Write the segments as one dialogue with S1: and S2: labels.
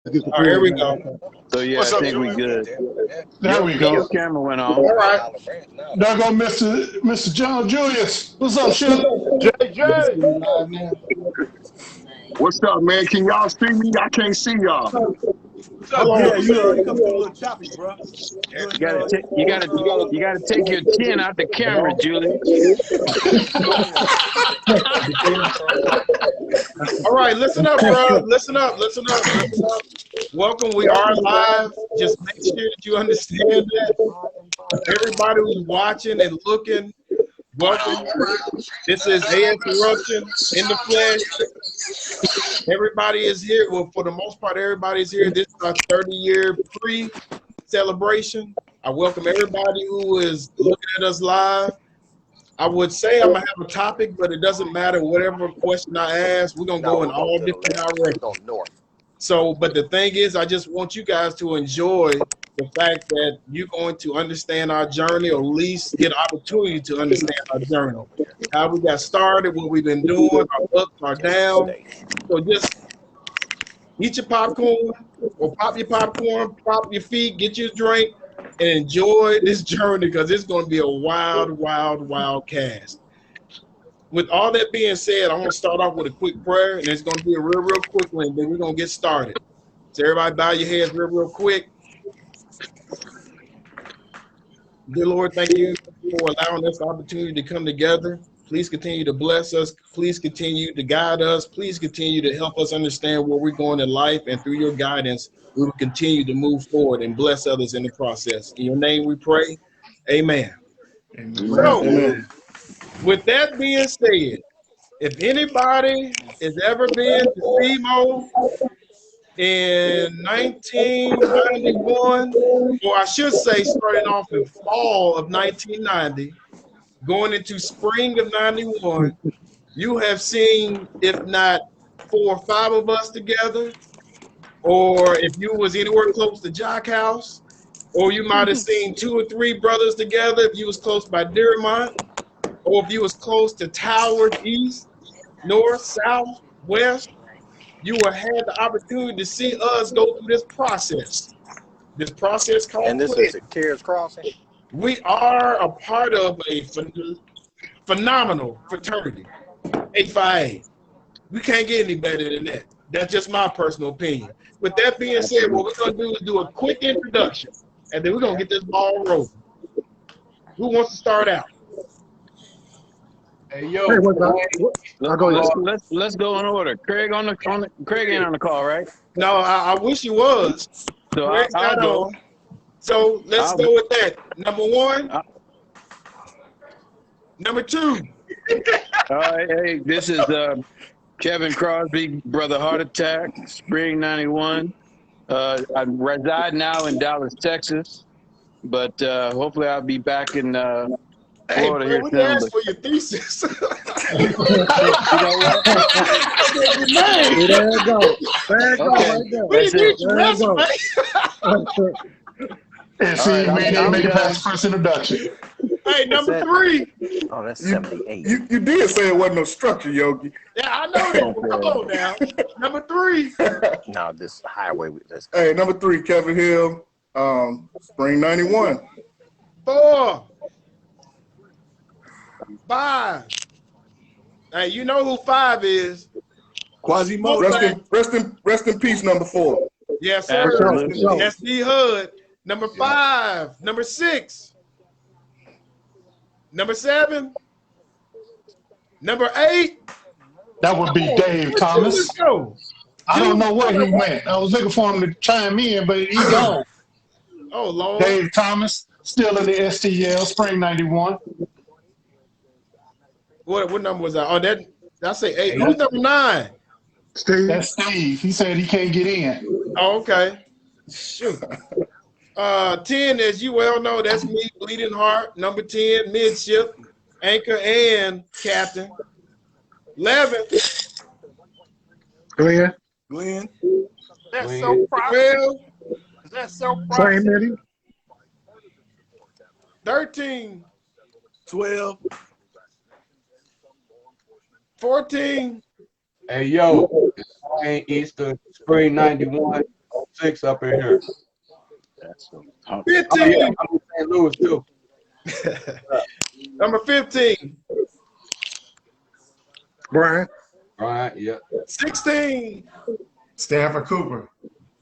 S1: All right, here we go.
S2: So yeah,
S3: What's
S2: I
S3: up,
S2: think we
S3: Julian?
S2: good.
S4: There we go.
S2: Your camera went on.
S1: All right.
S4: There go Mr. John Julius. What's up, Ship?
S3: JJ.
S5: What's up, man? Can y'all see me? I can't see y'all.
S3: What's up,
S1: Hello.
S3: yeah, you come through a little choppy, bro.
S2: You gotta take your chin out the camera, Julie.
S1: All right, listen up, bro. Listen up. Welcome. We are live. Just make sure that you understand that. Everybody who's watching and looking, welcome. This is Eruption in the flesh. Everybody is here. Well, for the most part, everybody is here. This is our 30-year pre-celebration. I welcome everybody who is looking at us live. I would say I'm gonna have a topic, but it doesn't matter. Whatever question I ask, we're gonna go in all different directions. So, but the thing is, I just want you guys to enjoy the fact that you're going to understand our journey, or at least get opportunity to understand our journey. How we got started, what we've been doing, our ups, our downs. So just eat your popcorn, or pop your popcorn, pop your feet, get your drink, and enjoy this journey, because it's going to be a wild, wild, wild cast. With all that being said, I'm going to start off with a quick prayer, and it's going to be a real, real quick one, and then we're going to get started. So everybody bow your heads real, real quick. Dear Lord, thank you for allowing us the opportunity to come together. Please continue to bless us. Please continue to guide us. Please continue to help us understand where we're going in life, and through your guidance, we will continue to move forward and bless others in the process. In your name we pray. Amen. So, with that being said, if anybody has ever been to SEMO in 1991, or I should say starting off in fall of 1990, going into spring of 91, you have seen, if not 4 or 5 of us together, or if you was anywhere close to Jock House, or you might have seen 2 or 3 brothers together if you was close by Dearmont, or if you was close to Towers East, North, South, West, you will have the opportunity to see us go through this process. This process called
S6: And this is a Cares Crossing?
S1: We are a part of a phenomenal fraternity, A-Phi-A. We can't get any better than that. That's just my personal opinion. With that being said, what we're going to do is do a quick introduction, and then we're going to get this ball rolling. Who wants to start out?
S3: Hey, yo.
S2: Let's go in order. Craig Craig ain't on the call, right?
S1: No, I wish he was.
S2: So
S1: Craig's
S2: I'll
S1: not
S2: go.
S1: on. So let's go with that. Number 1. Number 2.
S2: All right, hey, this is Kevin Crosby, Brother Heart Attack, Spring 91. I reside now in Dallas, Texas, but hopefully I'll be back in Florida here
S1: we
S2: soon.
S1: asked for your thesis.
S2: You know what?
S7: There you go. There you go.
S2: Okay.
S7: Right there.
S1: We didn't need your
S7: There you go.
S1: resume.
S4: And see,
S2: All right,
S4: man, didn't make it past the first introduction.
S1: Hey, number 3.
S6: Oh, that's 78.
S8: You did say it wasn't no structure, Yogi.
S1: Yeah, I know that. Come on now. Number 3.
S6: No, this highway.
S8: Hey, number 3, Kevin Hill, Spring 91.
S1: 4. 5. Hey, you know who 5 is?
S3: Quasimodo.
S8: Rest in peace, number 4.
S1: Yes, sir.
S2: Absolutely.
S1: SD Hood. Number 5. Number 6. Number 7. Number 8.
S4: That would be Dave Thomas.
S1: Let's go.
S4: I don't know where he went. I was looking for him to chime in, but he gone.
S1: Oh, Lord.
S4: Dave Thomas, still in the STL, Spring 91.
S1: What number was that? Oh, I say 8. Who's number 9?
S5: Steve.
S4: That's Steve. He said he can't get in.
S1: Oh, okay. Shoot. 10, as you well know, that's me, Bleeding Heart. Number 10, Midship, Anchor, and Captain. 11.
S5: Glenn.
S3: That's so proud.
S1: 12.
S3: That's so proud.
S5: Same Eddie.
S1: 13.
S3: 12.
S1: 14.
S9: Hey, yo, it's the Spring 91. 6 up in here.
S2: That's so tough.
S1: 15.
S9: I'm in St. Louis too.
S1: Number 15.
S7: Brian.
S9: Right, yeah.
S1: 16.
S8: Stanford Cooper,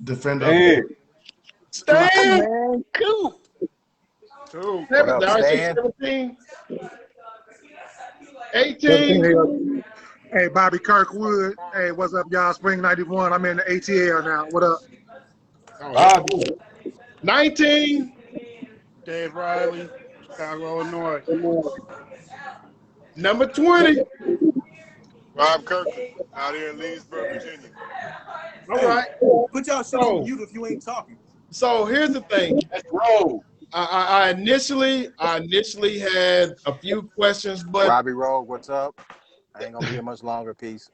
S8: defender.
S9: Hey,
S1: Stan.
S2: Man, cool.
S3: Two.
S6: What up,
S1: Did I say
S6: Stan?
S1: 17? 18.
S7: Hey, Bobby Kirkwood. Hey, what's up, y'all? Spring 91. I'm in the ATL now. What up?
S9: Bobby.
S1: 19.
S3: Dave Riley, Chicago, Illinois.
S1: Number 20.
S10: Rob Kirkland out here in Leesburg, Virginia.
S1: All right.
S3: Put y'all shit on mute if you ain't talking.
S1: So here's the thing.
S9: Let's roll.
S1: I initially had a few questions, but
S6: Robbie Rogue, what's up? I ain't gonna be here much longer. Peace.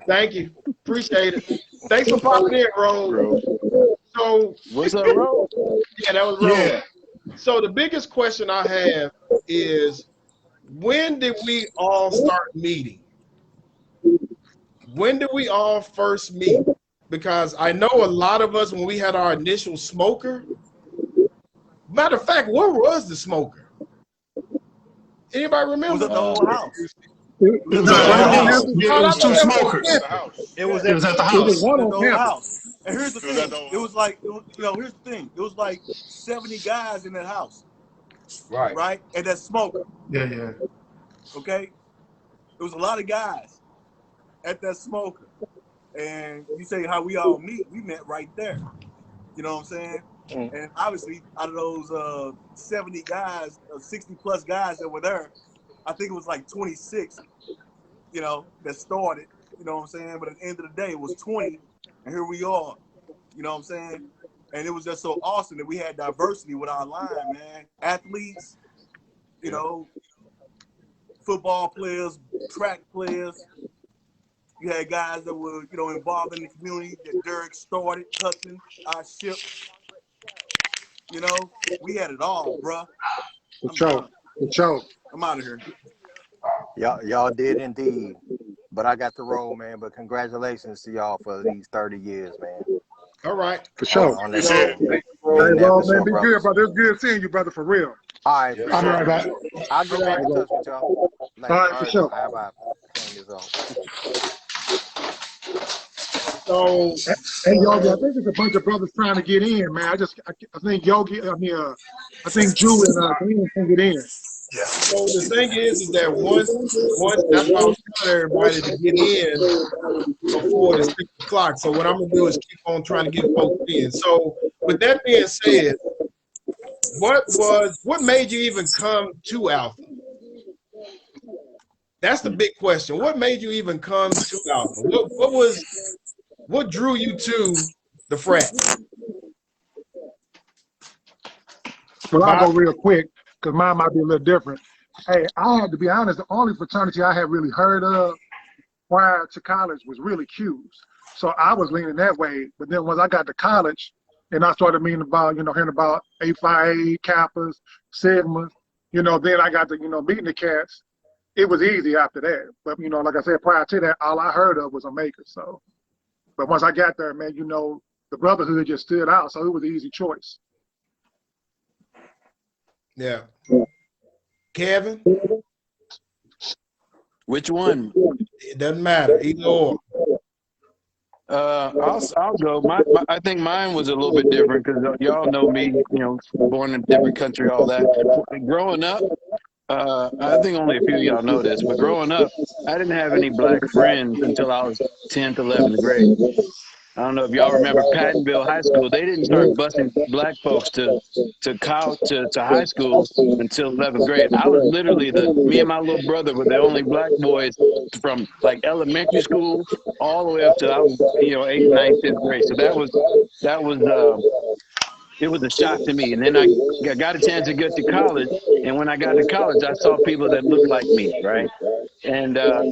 S1: thank you. Appreciate it. Thanks for popping in, Rose. So
S2: What's up, bro?
S1: yeah, that was Rose.
S8: Yeah.
S1: So the biggest question I have is, when did we all start meeting? When did we all first meet? Because I know a lot of us, when we had our initial smoker, matter of fact, where was the smoker? Anybody remember?
S3: Was it the whole house?
S4: It was at the house. Yeah, it was two smokers.
S10: The house.
S3: It was
S4: It was at the
S7: It was
S4: house.
S7: one
S3: the
S7: on
S3: whole
S7: campus.
S3: house. And here's the
S10: It was at
S3: thing.
S10: the-
S3: It was like, here's the thing. It was like 70 guys in that house,
S9: Right.
S3: right? And that smoker,
S8: Yeah.
S3: okay? It was a lot of guys at that smoker. And you say how we all meet, we met right there. You know what I'm saying? And obviously, out of those 70 guys, 60 plus guys that were there, I think it was like 26, that started. You know what I'm saying? But at the end of the day, it was 20, and here we are. You know what I'm saying? And it was just so awesome that we had diversity with our line, man. Athletes, football players, track players. You had guys that were, involved in the community that Derek started, Hudson, our ship. We had it all, bruh. I'm out of here.
S6: Y'all did indeed. But I got the role, man. But congratulations to y'all for these 30 years, man.
S1: All right.
S7: For sure.
S6: On this
S10: Appreciate
S6: show.
S7: Hey,
S6: Being there
S7: bro,
S6: for
S7: man,
S6: some
S7: be
S6: brothers.
S7: good, brother. It's good seeing you, brother, for real.
S6: All right,
S10: Yeah.
S6: for
S4: I'll be
S6: sure.
S4: right back.
S6: I'll get back in touch with y'all. Later.
S7: All right, for sure.
S6: How about playing this off?
S1: So
S7: Hey, Yogi, I think there's a bunch of brothers trying to get in, man. I think Yogi, I think Drew and Glenn can get in.
S1: So the thing is that once that's why I was telling everybody to get in before the 6 o'clock. So what I'm gonna do is keep on trying to get folks in. So with that being said, what made you even come to Alpha? That's the big question. What made you even come to Alpha? What drew you to the frat?
S7: Well, I'll go real quick because mine might be a little different. Hey, I had to be honest, the only fraternity I had really heard of prior to college was really Q's. So I was leaning that way. But then once I got to college and I started hearing about A-Phi-A, Kappas, Sigmas, then I got to, meeting the cats. It was easy after that. But, like I said, prior to that, all I heard of was Omega. So, but once I got there, man, the Brotherhood just stood out. So it was an easy choice.
S1: Yeah. Kevin?
S2: Which one?
S1: It doesn't matter. Either or.
S2: I'll go. I think mine was a little bit different because y'all know me, born in a different country, all that. Growing up, I think only a few of y'all know this, but growing up, I didn't have any black friends until I was 10th, 11th grade. I don't know if y'all remember Pattonville High School. They didn't start busing black folks to high school until 11th grade. I was literally me and my little brother were the only black boys from like elementary school all the way up to I was 8th, 9th, 10th grade. So that was it was a shock to me. And then I got a chance to get to college, and when I got to college, I saw people that looked like me, right? And I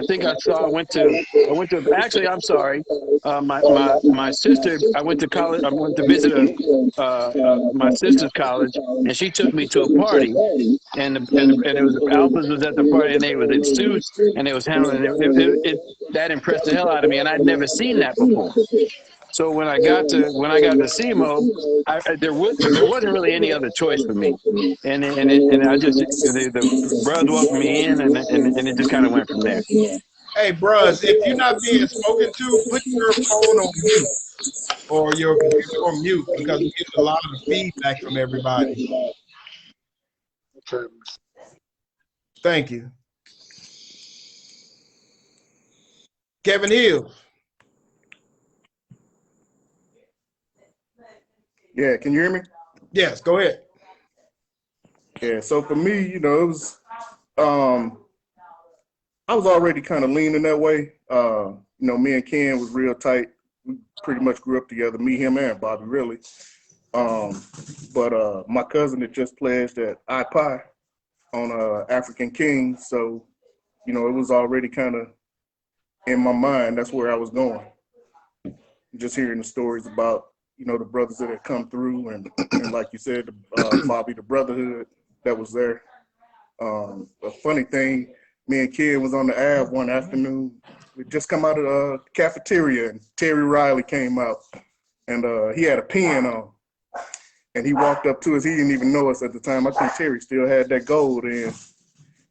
S2: think I went to actually, I'm sorry, my sister, I went to college, I went to visit my sister's college, and she took me to a party, and it was Alphas was at the party, and they was in suits, and they was handling it. That impressed the hell out of me, and I'd never seen that before. So when I got to SEMO, there wasn't really any other choice for me, and I just the brothers welcomed me in, and it just kind of went from there.
S1: Hey, bros, if you're not being spoken to, put your phone on mute or your computer on mute because we get a lot of feedback from everybody. Thank you. Kevin Hill.
S8: Yeah, can you hear me?
S1: Yes, go ahead.
S8: Yeah, so for me, you know, it was I was already kind of leaning that way. You know, me and Ken was real tight. We pretty much grew up together, me, him, and Bobby, really. But my cousin had just pledged at A-Phi-A on African Kings, so you know, it was already kind of in my mind. That's where I was going. Just hearing the stories about, you know, the brothers that had come through, and like you said, Bobby, the Brotherhood that was there. A funny thing, me and Ken was on the Ave one afternoon. We just come out of the cafeteria, and Terry Riley came out, and he had a pen on. And he walked up to us. He didn't even know us at the time. I think Terry still had that gold in.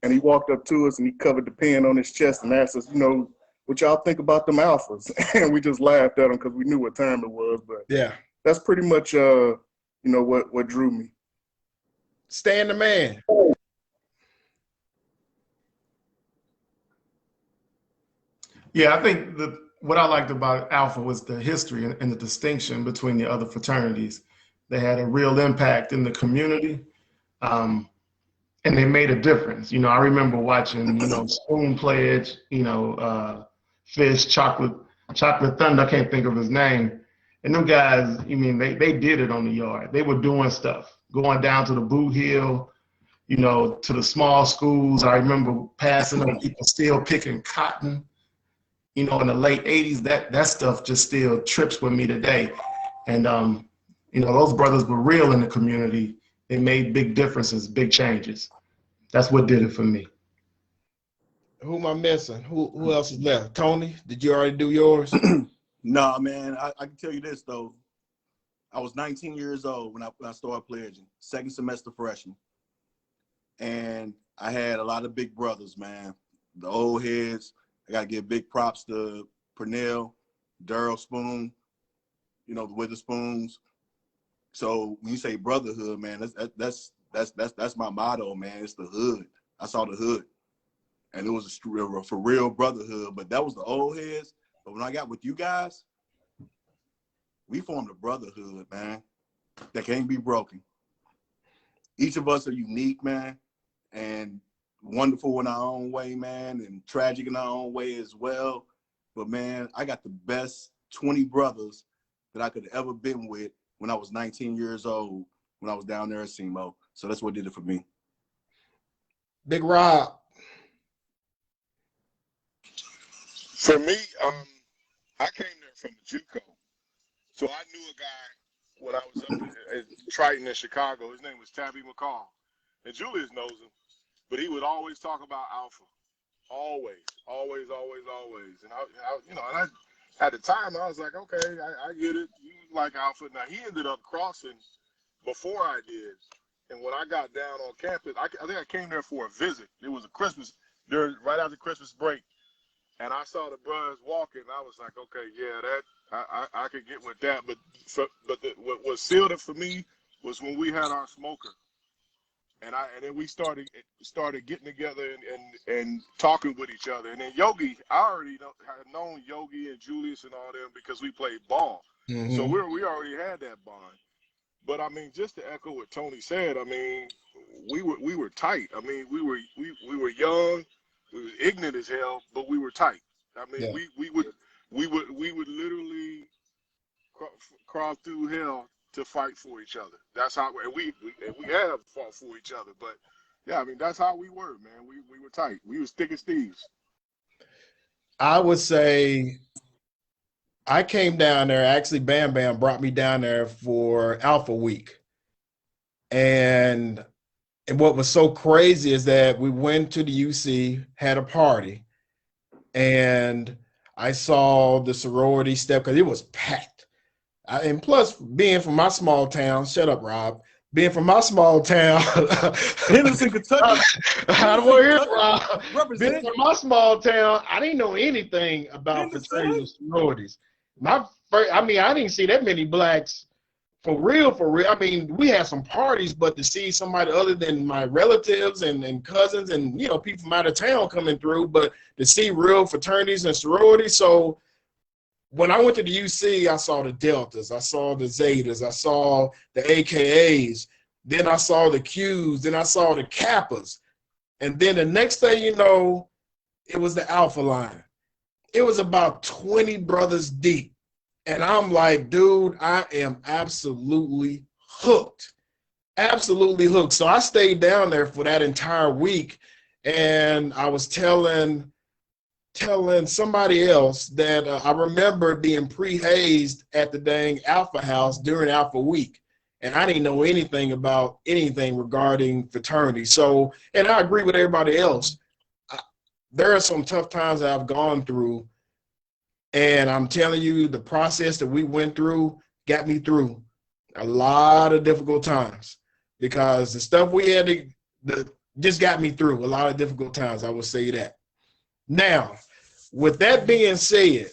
S8: And he walked up to us and he covered the pen on his chest and asked us, you know, what y'all think about them alphas? And we just laughed at him because we knew what time it was. But
S1: yeah,
S8: that's pretty much, you know, what drew me.
S1: Stan the man.
S11: Yeah, I think what I liked about Alpha was the history and the distinction between the other fraternities. They had a real impact in the community, and they made a difference. You know, I remember watching, you know, Spoon Pledge, you know, Fish, Chocolate Thunder, I can't think of his name. And them guys, I mean, they did it on the yard. They were doing stuff, going down to the boot hill, you know, to the small schools. I remember passing them, people still picking cotton. You know, in the late 80s, that stuff just still trips with me today. And, you know, those brothers were real in the community. They made big differences, big changes. That's what did it for me.
S1: Who am I missing? Who else is left? Tony, did you already do yours?
S3: Nah, man, I can tell you this, though. I was 19 years old when I started pledging, second semester freshman. And I had a lot of big brothers, man. The old heads. I got to give big props to Fraternal, Daryl Spoon, you know, the Witherspoons. So when you say brotherhood, man, that's my motto, man. It's the hood. I saw the hood, and it was a for real brotherhood. But that was the old heads. But when I got with you guys, we formed a brotherhood, man, that can't be broken. Each of us are unique, man, and wonderful in our own way, man, and tragic in our own way as well. But man, I got the best 20 brothers that I could have ever been with when I was 19 years old, when I was down there at SEMO. So that's what did it for me.
S1: Big Rob.
S10: For me, I came there from the JUCO. So I knew a guy when I was up at Triton in Chicago. His name was Tabby McCall. And Julius knows him. But he would always talk about Alpha. Always. And I you know, and at the time I was like, okay, I get it. You like Alpha. Now he ended up crossing before I did. And when I got down on campus, I think I came there for a visit. It was a Christmas, right after Christmas break. And I saw the brothers walking. I was like, okay, yeah, that I could get with that. But what sealed it for me was when we had our smoker. And then we started getting together and talking with each other. And then Yogi, I already had known Yogi and Julius and all them because we played ball. Mm-hmm. So we already had that bond. But I mean, just to echo what Tony said, I mean, we were tight. I mean, we were young, we were ignorant as hell, but we were tight. I mean, yeah. we would literally crawl through hell to fight for each other. That's how we have fought for each other. But yeah, I mean, that's how we were, man. We were tight. We was thick as thieves.
S1: I would say I came down there. Actually, Bam Bam brought me down there for Alpha Week. And what was so crazy is that we went to the UC, had a party, and I saw the sorority step because it was packed. And plus, being from my small town, shut up, Rob. Being from my small town,
S3: Henderson, Kentucky.
S1: I don't want to hear it, Rob. Being
S3: Represent.
S1: from my small town, I didn't know anything about fraternities and sororities. I didn't see that many blacks for real. I mean, we had some parties, but to see somebody other than my relatives and cousins and, you know, people from out of town coming through, but to see real fraternities and sororities. So when I went to the UC, I saw the Deltas, I saw the Zetas, I saw the AKAs, then I saw the Qs, then I saw the Kappas. And then the next thing you know, it was the Alpha line. It was about 20 brothers deep. And I'm like, dude, I am absolutely hooked. Absolutely hooked. So I stayed down there for that entire week. And I was telling somebody else that I remember being pre-hazed at the dang Alpha House during Alpha Week. And I didn't know anything about anything regarding fraternity. So, and I agree with everybody else. There are some tough times that I've gone through. And I'm telling you, the process that we went through got me through a lot of difficult times, because the stuff we had just got me through a lot of difficult times. I will say that. Now, with that being said,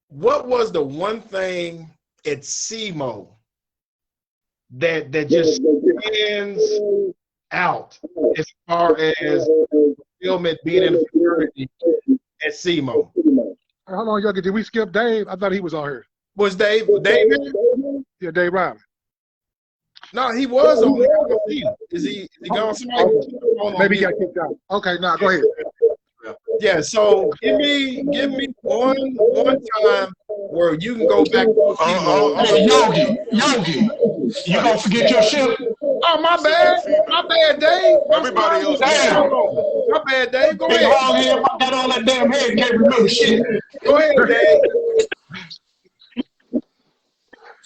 S1: what was the one thing at SEMO that just stands out as far as fulfillment being in a fraternity at SEMO?
S7: Hold on, Yogi. Did we skip Dave? I thought he was on here.
S1: Was Dave here?
S7: Yeah, Dave Riley.
S1: No, he was on there. Is he gone?
S7: Maybe he got kicked out. Okay, now go ahead.
S1: Yeah, so give me one time where you can go back to SEMO.
S4: Hey, Yogi, you gonna forget your ship?
S1: Oh, my bad, Dave.
S5: Everybody else.
S4: Damn.
S1: My bad, Dave. Go
S4: Big
S1: ahead.
S4: long head, I got all that damn head, can't remember shit.
S1: Go ahead, Dave.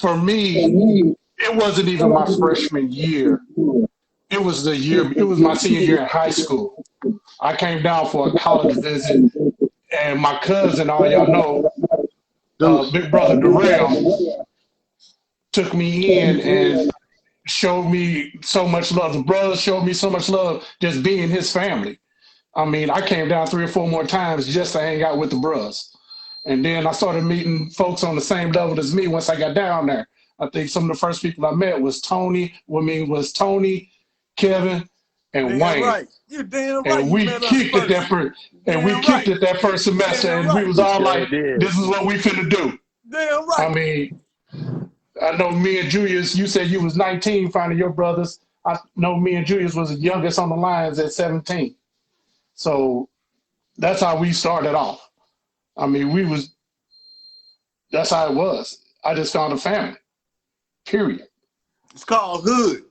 S4: For me, it wasn't even my freshman year. It was my senior year in high school. I came down for a holiday visit, and my cousin, all y'all know, Big Brother Darrell, took me in and showed me so much love. The brothers showed me so much love just being his family. I mean, I came down 3 or 4 more times just to hang out with the brothers. And then I started meeting folks on the same level as me once I got down there. I think some of the first people I met was Tony, Kevin, and
S3: Damn
S4: Wayne.
S3: right. You're damn right.
S4: And we kicked it that first semester, and we was all like, this is what we finna do.
S3: Damn right.
S4: I mean, I know me and Julius, you said you was 19 finding your brothers. I know me and Julius was the youngest on the lines at 17. So that's how we started off. I mean, that's how it was. I just found a family, period.
S3: It's called Hood.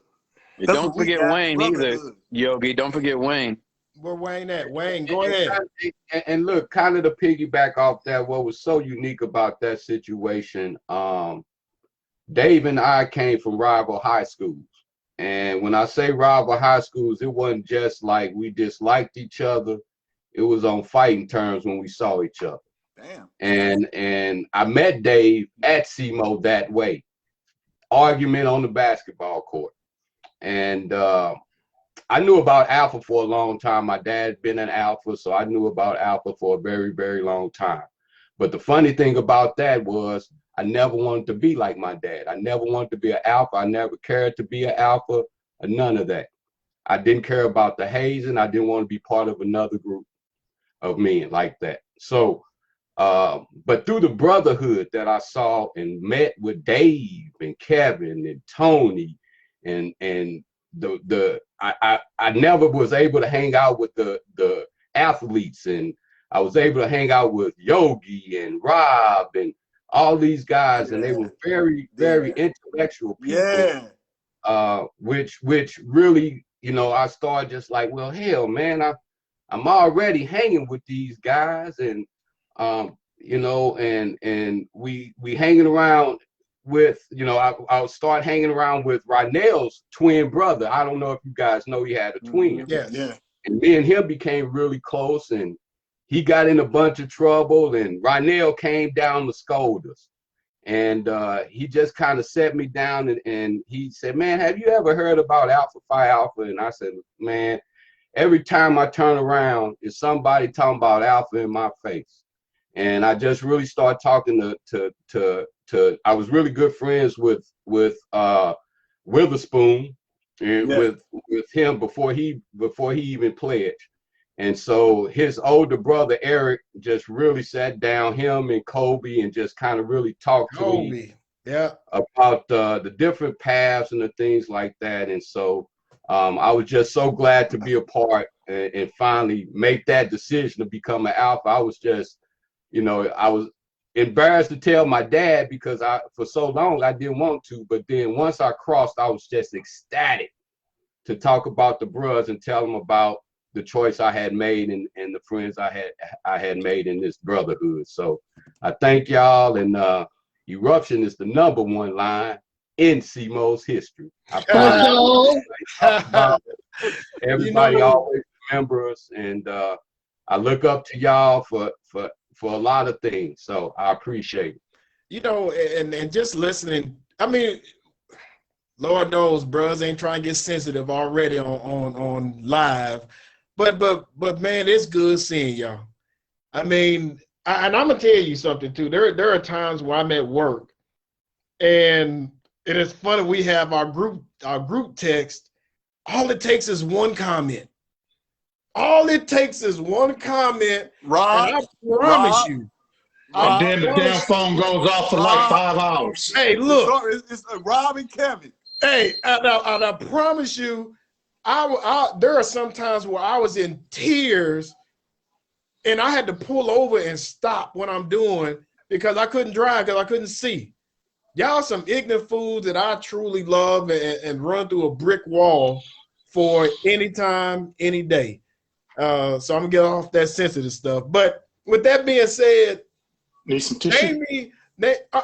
S2: Don't forget Wayne either, Yogi. Don't forget Wayne.
S1: Where Wayne at? Wayne, go ahead.
S9: And look, kind of to piggyback off that, what was so unique about that situation, Dave and I came from rival high schools. And when I say rival high schools, it wasn't just like we disliked each other. It was on fighting terms when we saw each other.
S3: Damn.
S9: And I met Dave at SEMO that way. Argument on the basketball court. And I knew about Alpha for a long time. My dad had been an Alpha, so I knew about Alpha for a very, very long time. But the funny thing about that was I never wanted to be like my dad. I never wanted to be an Alpha. I never cared to be an Alpha, or none of that. I didn't care about the hazing. I didn't want to be part of another group of men like that. So, but through the brotherhood that I saw and met with Dave and Kevin and Tony and I never was able to hang out with the athletes, and I was able to hang out with Yogi and Rob and all these guys, and they were very, very intellectual people. Which really, you know, I started just like, well, hell, man, I'm already hanging with these guys, and you know, and we hanging around with, you know, I'll start hanging around with Rynell's twin brother. I don't know if you guys know he had a twin.
S3: Yeah.
S9: And me and him became really close, and he got in a bunch of trouble, and Rynell came down to scold us. And he just kind of set me down and he said, man, have you ever heard about Alpha Phi Alpha? And I said, man, every time I turn around, is somebody talking about Alpha in my face. And I just really started talking to I was really good friends with Witherspoon and with him before he even pledged. And so his older brother Eric just really sat down, him and Kobe, and just kind of really talked to me about the different paths and the things like that. And so I was just so glad to be a part and finally make that decision to become an Alpha. I was just, I was embarrassed to tell my dad because for so long I didn't want to, but then once I crossed, I was just ecstatic to talk about the bros and tell them about the choice I had made and the friends I had made in this brotherhood. So I thank y'all, and Eruption is the #1 line in CMO's history. Everybody always remember us, and I look up to y'all for a lot of things. So I appreciate it.
S1: And just listening, I mean, Lord knows bros ain't trying to get sensitive already on live. But man, it's good seeing y'all. I mean, and I'm gonna tell you something too. There are times where I'm at work, and it is funny. We have our group text. All it takes is one comment. All it takes is one comment.
S3: Rob,
S1: and I promise you.
S4: And then the damn phone goes off for like 5 hours.
S1: Hey, look,
S3: it's Rob and Kevin.
S1: Hey, and I promise you. There are some times where I was in tears and I had to pull over and stop what I'm doing because I couldn't drive because I couldn't see. Y'all some ignorant fools that I truly love and run through a brick wall for any time, any day. So I'm gonna get off that sensitive stuff. But with that being said,
S4: need some tissue.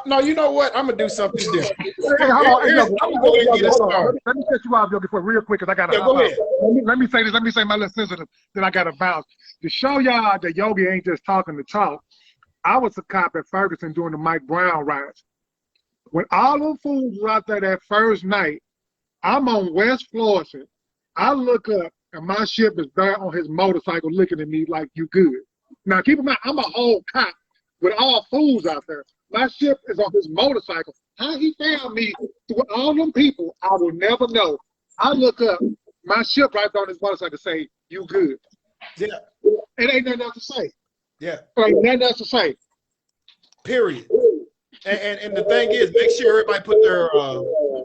S1: No, you know what? I'm gonna do something different.
S7: Hey, hold on. I'm gonna go ahead and get it started. Let me set you off, Yogi, for real quick, because I got to
S1: go ahead.
S7: Let me say this. Let me say my little sensitive. Then I got to bounce. To show y'all that Yogi ain't just talking to talk, I was a cop at Ferguson doing the Mike Brown riots. When all them fools were out there that first night, I'm on West Florissant. I look up, and my ship is there on his motorcycle looking at me like, you good. Now, keep in mind, I'm a whole cop with all fools out there. My ship is on his motorcycle. How he found me through all them people, I will never know. I look up, my ship right there on his motorcycle say, you good.
S1: Yeah.
S7: It ain't nothing else to say.
S1: Yeah.
S7: Ain't nothing else to say.
S1: Period. And the thing is, make sure everybody put their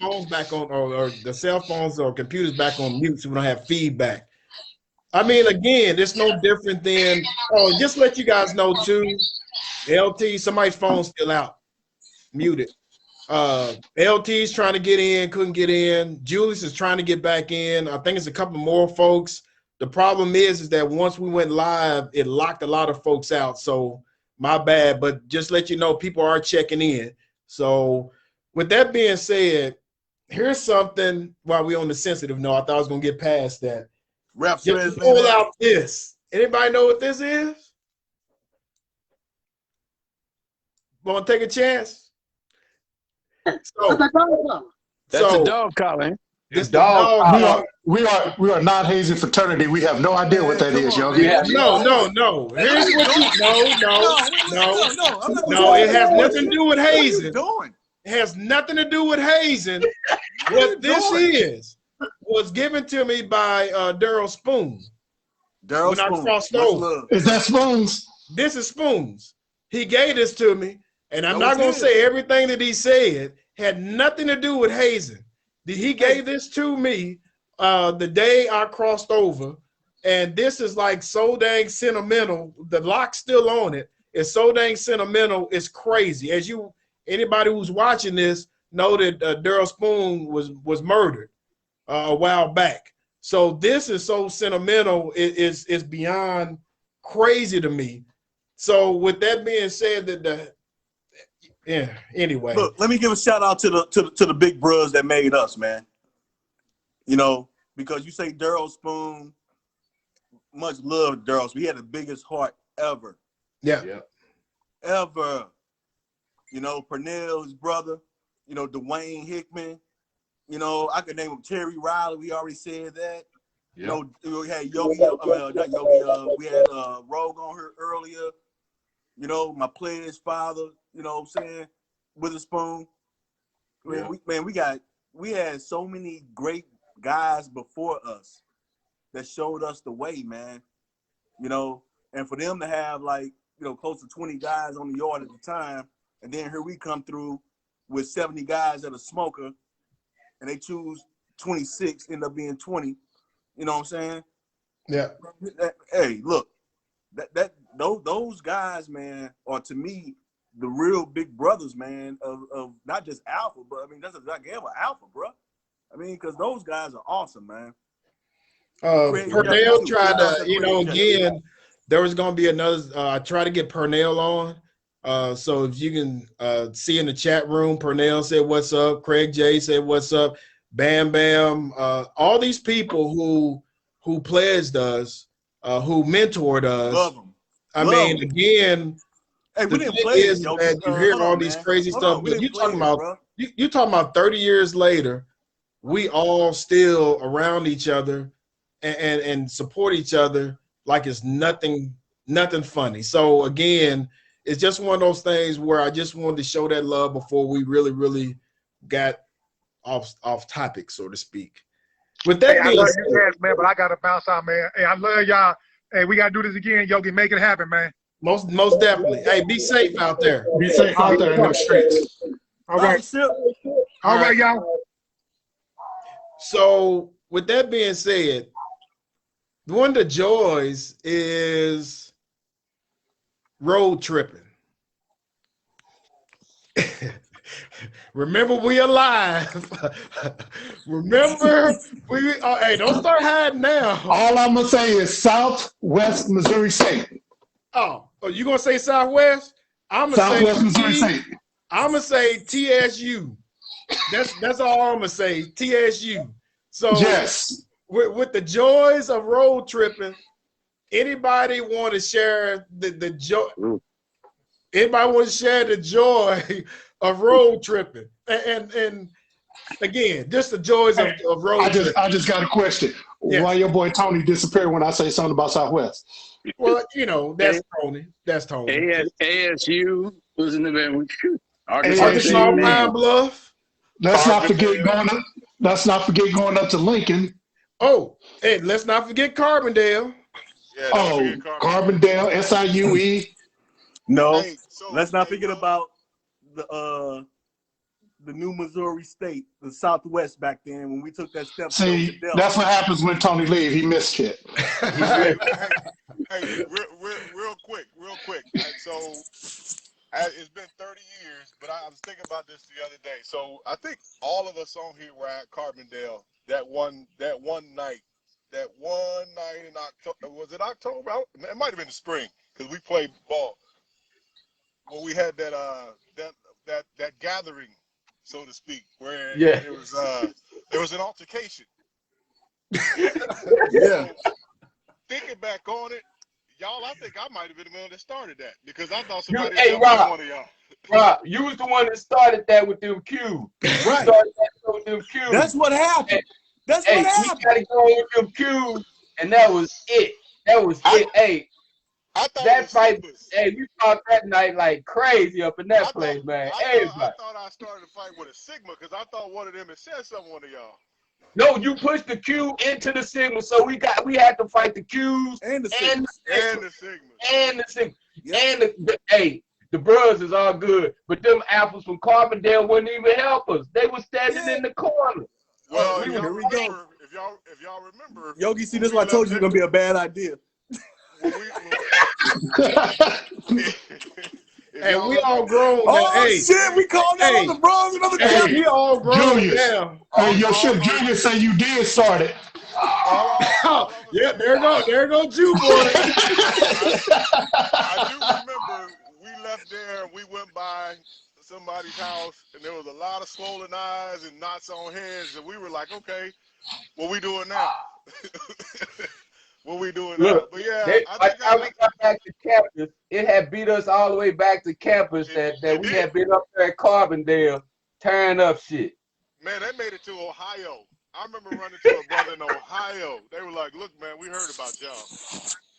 S1: phones back on, or the cell phones or computers back on mute so we don't have feedback. I mean, again, it's no different than, just let you guys know too, LT, somebody's phone's still out, muted. LT's trying to get in, couldn't get in. Julius is trying to get back in. I think it's a couple more folks. The problem is that once we went live, it locked a lot of folks out. So my bad, but just let you know, people are checking in. So with that being said, here's something while we're on the sensitive note. I thought I was going to get past that. Just pull out this. Anybody know what this is? Want to take a chance? So,
S2: that's a dog collar.
S1: This dog.
S4: We are not hazing fraternity. We have no idea what that is, Yogi.
S1: No. Here's what no. It has nothing to do with hazing. It has nothing to do with hazing. What this is was given to me by Daryl Spoon. When I crossed over.
S4: Is that Spoons?
S1: This is Spoons. He gave this to me, and I'm not going to say everything that he said had nothing to do with hazing. He gave this to me the day I crossed over, and this is like so dang sentimental. The lock's still on it. It's so dang sentimental. It's crazy. Anybody who's watching this know that Daryl Spoon was murdered a while back. So this is so sentimental. It's beyond crazy to me. So with that being said, anyway.
S3: Look, let me give a shout out to the big bros that made us, man. You know, because you say Daryl Spoon, much love Daryl. He had the biggest heart ever.
S1: Yeah.
S3: Ever. You know, Pernell, his brother. You know, Dwayne Hickman. You know, I could name him Terry Riley. We already said that. You know, we had Yogi. Not Yogi. We had Rogue on here earlier. You know, my player's father. You know what I'm saying? Witherspoon. We had so many great guys before us that showed us the way, man. You know, and for them to have like, you know, close to 20 guys on the yard at the time, and then here we come through with 70 guys that are smoker, and they choose 26, end up being 20. You know what I'm saying?
S1: Yeah.
S3: Hey, look, those guys, man, are to me the real big brothers, man, of not just Alpha, but I mean that's a game of Alpha, bro. I mean, because those guys are awesome, man.
S1: Pernell tried to, you know, again, there was going to be another, I tried to get Pernell on. So if you can see in the chat room, Pernell said, what's up? Craig J said, what's up? Bam Bam. All these people who pledged us, who mentored us.
S3: Love them.
S1: I mean, again,
S3: hey,
S1: the thing is that you hear all these crazy stuff, but you talking about 30 years later, we all still around each other and support each other like it's nothing funny. So again, it's just one of those things where I just wanted to show that love before we really got off topic, so to speak. With that
S7: I love you guys, man, but I gotta bounce out, man. Hey, I love y'all. Hey, we gotta do this again, Yogi. Make it happen, man.
S1: Most definitely. Hey, be safe out there.
S4: Be safe out there in them streets.
S7: All right. All right, y'all.
S1: So with that being said, one of the joys is road tripping. Remember, we alive. Remember, hey, don't start hiding now.
S4: All I'm gonna say is Southwest Missouri State.
S1: Oh, you gonna say Southwest? I'm gonna
S4: Southwest Missouri State.
S1: I'm gonna say TSU. That's all I'm gonna say. TSU. So
S4: yes,
S1: with the joys of road tripping, anybody want to share the joy? Anybody want to share the joy of road tripping? And again, just the joys of road tripping.
S4: I just got a question. Yeah. Why your boy Tony disappeared when I say something about Southwest?
S1: Well, you know, that's Tony. That's Tony.
S2: ASU was in the event.
S1: Arkansas Pine Bluff.
S4: Let's not forget going up to Lincoln.
S1: Oh, hey, let's not forget Carbondale.
S10: Yeah,
S4: Carbondale, SIUE.
S3: No, let's not forget about the new Missouri State, the Southwest back then when we took that step.
S4: See, that's what happens when Tony leaves. He missed it.
S10: hey, real quick. And so it's been 30 years, but I was thinking about this the other day. So I think all of us on here were at Carbondale that one night in October. Was it October? It might have been the spring because we played ball. Well, we had that gathering, so to speak, where there was an altercation.
S3: Yeah.
S10: So, thinking back on it, y'all, I think I might have been the one that started that because I thought somebody else was one of y'all.
S9: Rob, you was the one that started that with them Qs.
S3: Right.
S9: With them Qs.
S3: That's what happened. That's what happened.
S9: We got to go with them Qs, and that was it. Hey.
S10: I thought
S9: that fight, hey, we fought that night like crazy up in that place, man.
S10: I thought I started a fight with a Sigma because I thought one of them had said something to y'all.
S9: No, you pushed the Q into the Sigma, so we had to fight the Qs
S3: and the
S9: Sigma. Yep. The bros is all good, but them apples from Carbondale wouldn't even help us. They were standing in the corner.
S10: Well, if y'all remember,
S3: Yogi, see, this is why I told you it's gonna be a bad idea.
S1: Hey, we all grown.
S3: Oh shit, we called out on the bros another time.
S1: We all grown now.
S4: Hey, your ship Junior say you did start it.
S1: Yeah, there go Jew boy.
S10: I do remember we left there and we went by somebody's house and there was a lot of swollen eyes and knots on heads and we were like, okay, what we doing now? what we doing now.
S9: Look,
S10: But yeah,
S9: they,
S10: I
S9: by
S10: think
S9: the time we got back to campus, it had beat us all the way back to campus that
S10: it
S9: we
S10: did.
S9: had been up there at Carbondale tearing up shit.
S10: Man, they made it to Ohio. I remember running to a brother in Ohio. They were like, "Look, man, we heard about y'all.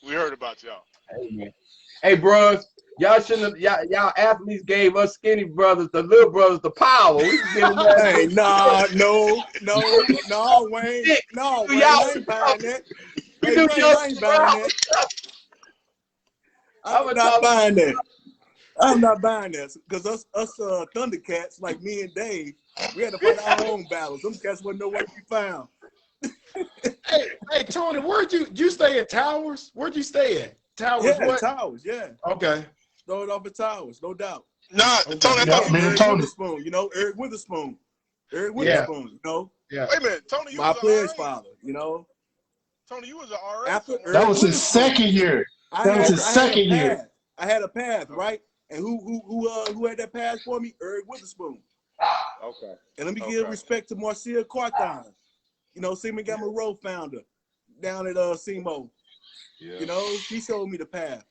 S10: We heard about y'all."
S9: Hey, man. Hey, bros, y'all shouldn't have, y'all athletes gave us skinny brothers, the little brothers, the power. We can get them that.
S3: Hey, nah, no, Wayne. No, Wayne, I ain't buying that. Hey, Wayne, I ain't buying that. I'm not buying that. I'm not buying that. Because us Thundercats, like me and Dave, we had to fight our own battles. Them cats wasn't nowhere to be found.
S1: Hey, Tony, where'd you stay at Towers? Where'd you stay at? Towers,
S3: Yeah,
S1: what?
S3: Towers, yeah.
S1: Okay.
S3: Started off at Towers, no doubt.
S10: Nah,
S1: Okay.
S10: Tony, I thought
S7: Yeah,
S3: Eric
S7: Tony.
S3: Witherspoon, you know, Eric Witherspoon. Eric Witherspoon, you know.
S1: Yeah.
S10: Wait a minute, Tony, you
S3: My
S10: was an
S3: player's
S10: RA.
S3: father, you know.
S10: Tony, you was an RA.
S3: After
S10: somewhere.
S7: That
S3: Eric
S7: was his
S3: Witherspoon,
S7: second year. That was his second year.
S3: I had a path, right? And who had that pass for me? Eric Witherspoon.
S10: Okay.
S3: And let me give respect to Marcia Carthon, you know, Seaman Gamma Row founder down at SEMO.
S10: Yeah.
S3: You know, she showed me the path.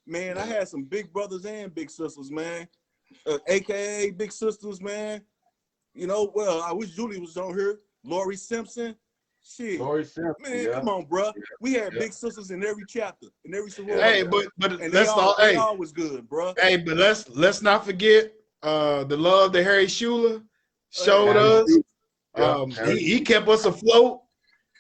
S3: Man, I had some big brothers and big sisters, man. AKA big sisters, man. You know, well, I wish Julie was on here. Lori Simpson. Shit.
S9: Lori Simpson,
S3: Man, come on, bro. We had big sisters in every chapter, in every sorority.
S1: Hey, but
S3: and
S1: let's
S3: they all was good, bro.
S1: Hey, but let's not forget the love that Harry Schuler showed us. He kept us afloat,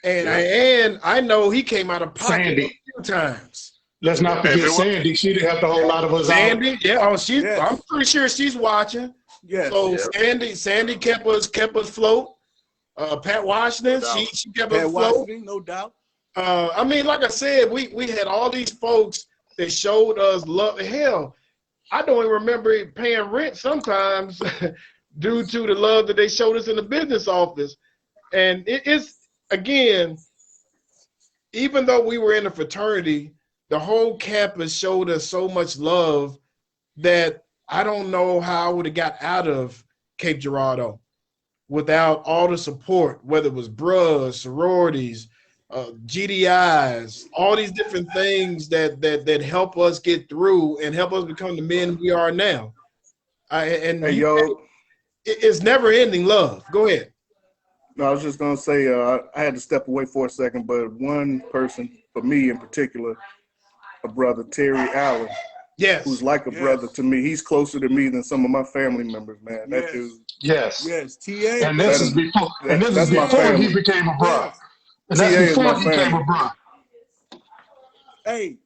S1: and I know he came out of pocket
S7: Sandy.
S1: a few times.
S7: Let's not forget Sandy. She didn't have to hold a lot of us
S1: Sandy,
S7: out.
S1: yeah, I'm pretty sure she's watching.
S3: Yeah.
S1: So Sandy kept us afloat. Pat Washington, she kept us afloat.
S3: No doubt.
S1: I mean, like I said, we had all these folks that showed us love. Hell, I don't even remember paying rent sometimes due to the love that they showed us in the business office. And it's, again, even though we were in a fraternity, the whole campus showed us so much love that I don't know how I would have got out of Cape Girardeau without all the support, whether it was bros, sororities, GDIs, all these different things that help us get through and help us become the men we are now. It's never ending love. Go ahead.
S8: No, I was just gonna say I had to step away for a second, but one person, for me in particular, a brother, Terry Allen.
S1: Yes.
S8: Who's like a brother to me. He's closer to me than some of my family members, man. That dude.
S7: Yes.
S3: Yes. TA.
S7: And this is before. And this is before he became a brother. And that's before he became a brother.
S3: Hey,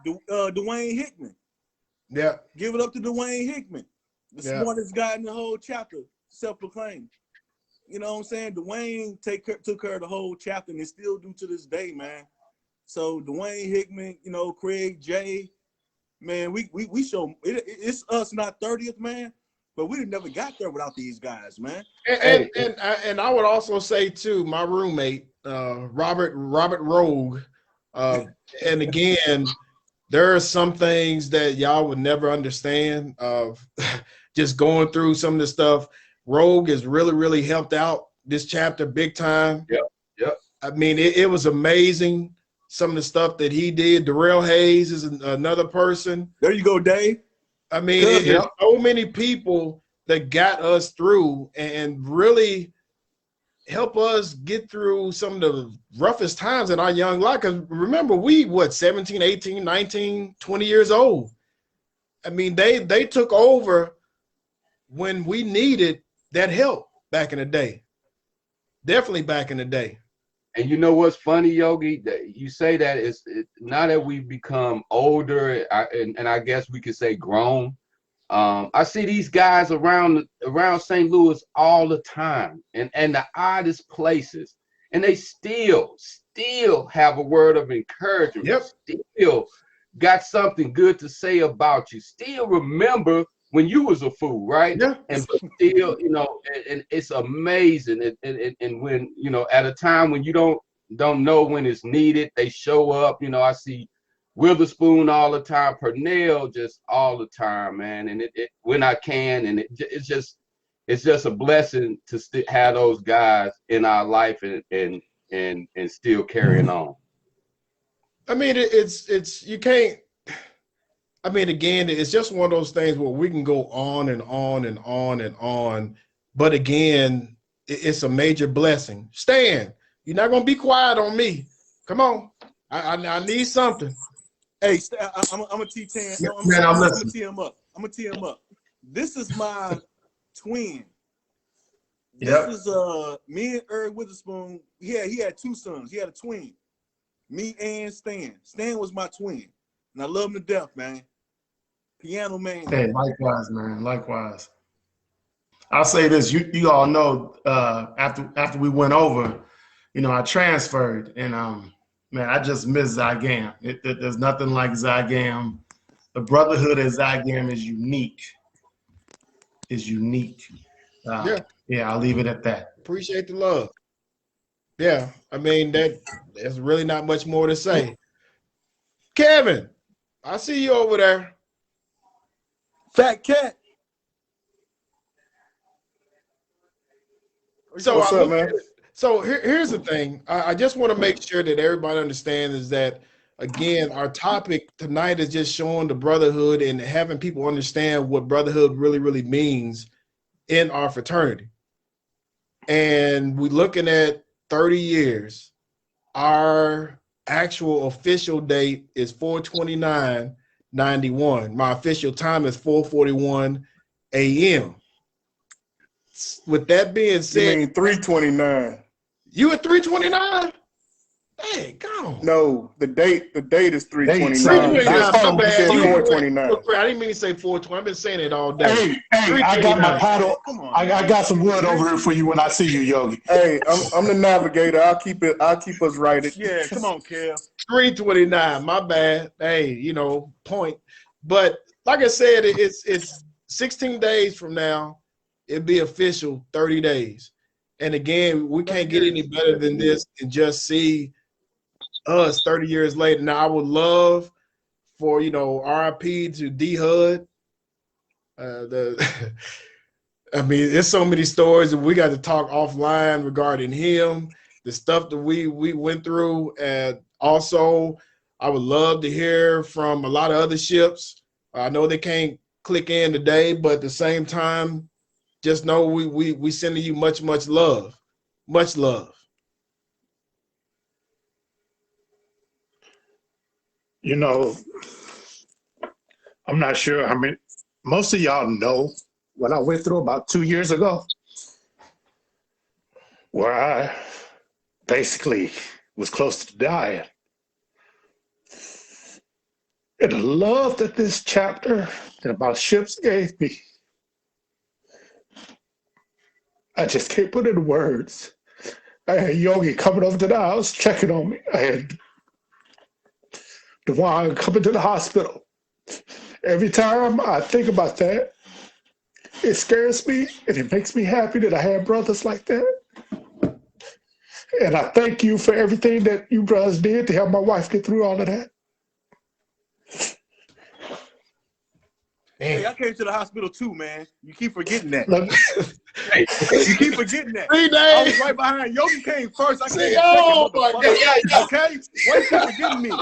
S3: Dwayne Hickman.
S1: Yeah.
S3: Give it up to Dwayne Hickman, the smartest guy in the whole chapter, self-proclaimed. You know what I'm saying? Dwayne took care of the whole chapter and still do to this day, man. So Dwayne Hickman, you know, Craig J, man, we show it's us not 30th, man, but we never got there without these guys, man.
S1: And I would also say too, my roommate, Robert Rogue, and again, there are some things that y'all would never understand of just going through some of the stuff. Rogue has really helped out this chapter big time.
S9: Yep.
S1: I mean, it was amazing. Some of the stuff that he did. Darrell Hayes is another person.
S3: There you go, Dave.
S1: I mean, it's so many people that got us through and really help us get through some of the roughest times in our young life. Because remember, we, 17, 18, 19, 20 years old. I mean, they took over when we needed that help back in the day. Definitely back in the day.
S9: And you know what's funny, Yogi? You say that now that we've become older, and I guess we could say grown. I see these guys around St. Louis all the time, and the oddest places, and they still have a word of encouragement.
S1: Yep.
S9: Still got something good to say about you. Still remember when you was a fool, right?
S1: Yeah.
S9: And still, you know, and it's amazing. And when, you know, at a time when you don't know when it's needed, they show up. You know, I see Witherspoon all the time, Purnell just all the time, man. And it when I can, and it's just a blessing to have those guys in our life and still carrying on.
S1: I mean, it's you can't. I mean, again, it's just one of those things where we can go on and on and on and on. But again, it's a major blessing. Stan, you're not gonna be quiet on me. Come on, I need something.
S3: Hey, I'm gonna tee
S11: I'm
S3: gonna
S11: listening.
S3: tee him up. I'm gonna tee him up. This is my twin. This is me and Eric Witherspoon. He had two sons. He had a twin. Me and Stan. Stan was my twin, and I love him to death, man. Piano man.
S11: Hey, likewise, man. Likewise. I'll say this: you all know after we went over, you know, I transferred, and man, I just miss Zygam. There's nothing like Zygam. The brotherhood of Zygam is unique. Yeah, I'll leave it at that.
S1: Appreciate the love. Yeah, I mean there's really not much more to say. Kevin, I see you over there.
S3: Fat cat.
S1: So
S8: What's up, man?
S1: So here's the thing. I just want to make sure that everybody understands is that, again, our topic tonight is just showing the brotherhood and having people understand what brotherhood really, really means in our fraternity. And we're looking at 30 years. Our actual official date is 4/29/91. My official time is 4:41 a.m. With that being said,
S8: You mean 329?
S1: You at 329? Hey, go.
S8: No, the date is 329.
S1: 329. My bad.
S8: 429.
S1: I didn't mean to say 420. I've been saying it all day.
S4: Hey, I got my paddle. I got some wood over here for you when I see you, Yogi.
S8: Hey, I'm the navigator. I'll keep us righted.
S3: Yeah, come on, Kev.
S1: 329. My bad. Hey, you know, point. But like I said, it's 16 days from now. It'll be official 30 days. And again, we can't get any better than this and just see us 30 years later. Now, I would love for, you know, RIP to D Hud. I mean, there's so many stories that we got to talk offline regarding him, the stuff that we went through. And also, I would love to hear from a lot of other ships. I know they can't click in today, but at the same time, just know we sending you much love. Much love.
S4: You know, I'm not sure. I mean, most of y'all know what I went through about 2 years ago, where I basically was close to dying. And the love that this chapter that my ships gave me, I just can't put it in words. I had Yogi coming over to the house, checking on me. I had Devon coming to the hospital. Every time I think about that, it scares me and it makes me happy that I had brothers like that. And I thank you for everything that you brothers did to help my wife get through all of that.
S3: Hey, I came to the hospital too, man. You keep forgetting that.
S1: You
S3: keep forgetting that.
S1: 3 days.
S3: I was right behind. Yogi came first. I came second. Okay? Why you keep forgetting me?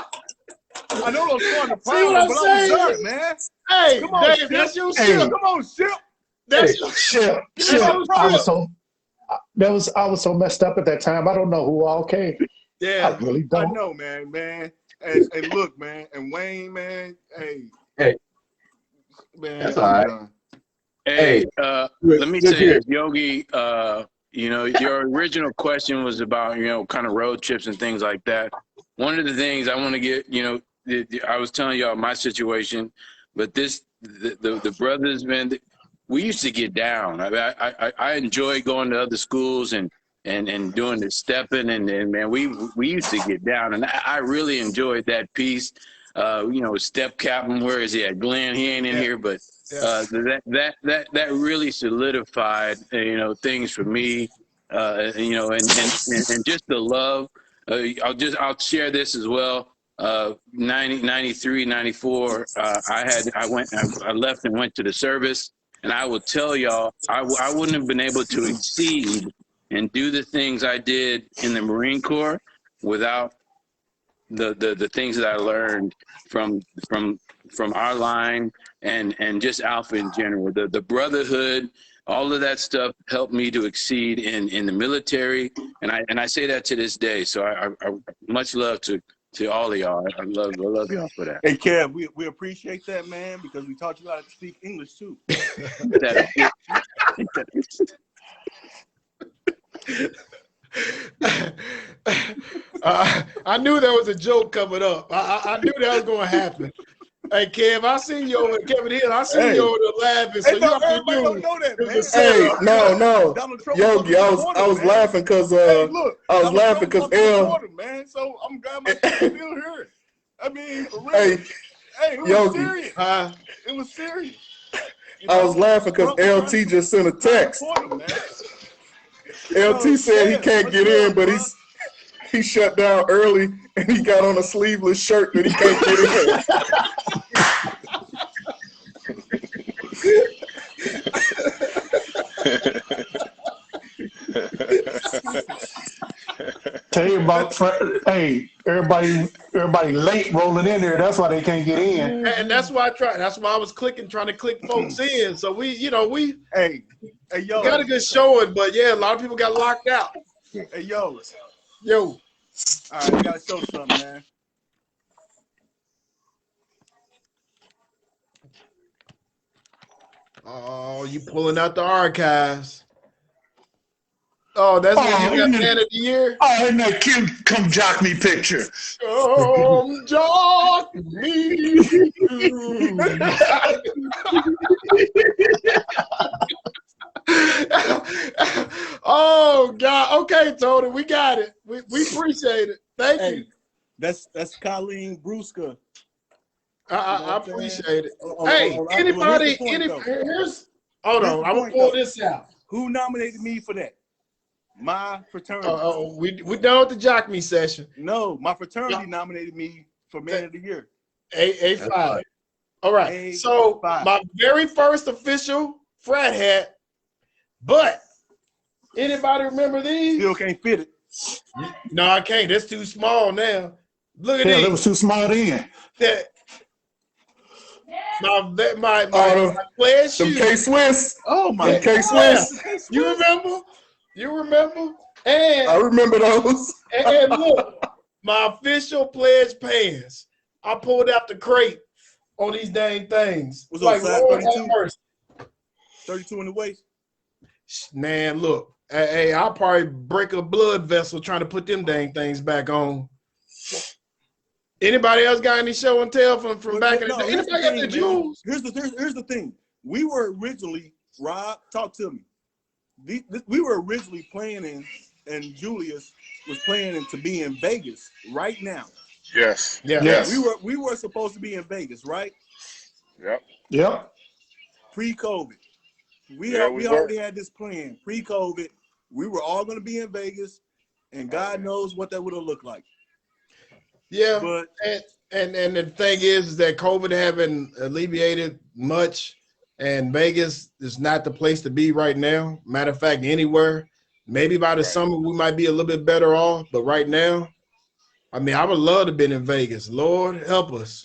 S3: I know those fun to
S1: See what I'm
S3: but
S1: saying?
S3: I was there, man.
S1: Hey,
S3: come on,
S1: Dave,
S3: Ship.
S1: that's your
S3: Hey,
S1: ship.
S3: come on, Ship.
S1: That's your
S4: Ship. I was so messed up at that time. I don't know who all came.
S1: Yeah,
S4: I really don't.
S3: I know, man. Hey, look, man, and Wayne, man. Hey, man.
S9: That's all right.
S2: Hey, let me say this, Yogi. You know, your original question was about, you know, kind of road trips and things like that. One of the things I want to get, you know, I was telling y'all my situation, but the brothers, man, we used to get down. I enjoy going to other schools and doing the stepping and man, we used to get down, and I really enjoyed that piece. You know, Step Captain, where is he at? Glenn, he ain't in here, but that really solidified, you know, things for me. You know, and just the love. I'll share this as well. 93, 94, I left and went to the service, and I will tell y'all, I wouldn't have been able to exceed and do the things I did in the Marine Corps without the things that I learned from our line and just Alpha in general. The brotherhood, all of that stuff helped me to exceed in the military, and I say that to this day. So I much love to all of y'all. I love y'all for that.
S3: Hey, Kev, we appreciate that, man, because we taught you how to speak English too.
S1: I knew there was a joke coming up. I knew that was going to happen. Hey, Kev, I seen you over Kevin Hill. I seen you over there laughing. So
S3: no, everybody don't know that, man.
S8: Hey, no, Yogi, I was laughing because
S3: hey, look,
S8: I was laughing because L.
S3: Man, so I'm glad my kid still here. I mean, for real.
S8: Hey,
S3: it was
S8: Yogi.
S3: serious. It was serious.
S8: I was laughing because LT just sent a text. LT said he can't get in, but he shut down early and he got on a sleeveless shirt that he can't get in.
S4: Tell you about, hey, everybody late rolling in there. That's why they can't get in.
S1: And that's why I was trying to click folks in. So we
S3: hey, yo,
S1: got a good showing, but yeah, a lot of people got locked out.
S3: Hey, yo.
S1: All
S3: right, we gotta show something, man.
S1: Oh, you pulling out the archives. Oh, that's when you got man of the year?
S4: Oh, and that kid come jock me picture.
S1: Come jock me. Oh, God. Okay, Tony, we got it. We appreciate it. Thank you.
S3: That's Colleen Brusca.
S1: I appreciate it. Hey, anybody, here's, hold on, I'm going to pull this out.
S3: Who nominated me for that? My fraternity.
S1: We done with the Jock Me session.
S3: No, my fraternity nominated me for Man of the Year.
S1: A-Phi-A. All right. So my very first official frat hat, but anybody remember these?
S3: Still can't fit it.
S1: No, I can't. That's too small now. Look at these.
S4: That was too small then.
S1: My players shoes.
S8: K-Swiss.
S3: Oh my
S8: K-Swiss.
S1: You remember? And
S8: I remember those.
S1: and look, my official pledge pants. I pulled out the crate on these dang things.
S3: Was
S1: like
S3: size
S1: Lord
S3: 32?
S1: have mercy.
S3: 32 in the waist.
S1: Man, look. Hey, I'll probably break a blood vessel trying to put them dang things back on. Anybody else got any show and tell from back in the day? Anybody got the jewels?
S3: Here's the thing. We were originally, Rob, talk to me. We were originally planning, and Julius was planning to be in Vegas right now.
S10: Yes.
S1: Yeah.
S10: Yes.
S3: We were supposed to be in Vegas, right?
S4: Yep.
S3: Pre-COVID. We already had this plan. Pre-COVID, we were all going to be in Vegas, and God knows what that would have looked like.
S1: Yeah,
S3: but
S1: and the thing is that COVID haven't alleviated much, and Vegas is not the place to be right now. Matter of fact, anywhere. Maybe by the summer we might be a little bit better off, but right now, I mean, I would love to have been in Vegas. Lord help us.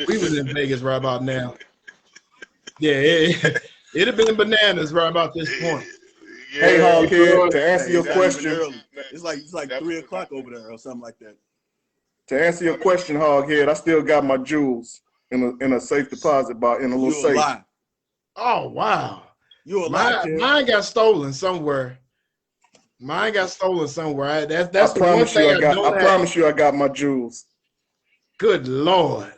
S1: We was in Vegas right about now. Yeah, it'd have been bananas right about this point.
S10: Yeah,
S8: hey, Hoghead, to answer your question,
S3: it's like 3 o'clock over there or something like that.
S8: To answer your question, Hoghead, I still got my jewels in a safe deposit box in a little safe.
S3: Lie.
S1: Oh wow!
S3: You a lie,
S1: mine got stolen somewhere. That's the
S8: I
S1: one
S8: promise
S1: thing
S8: you, I promise you, I got my jewels.
S1: Good Lord.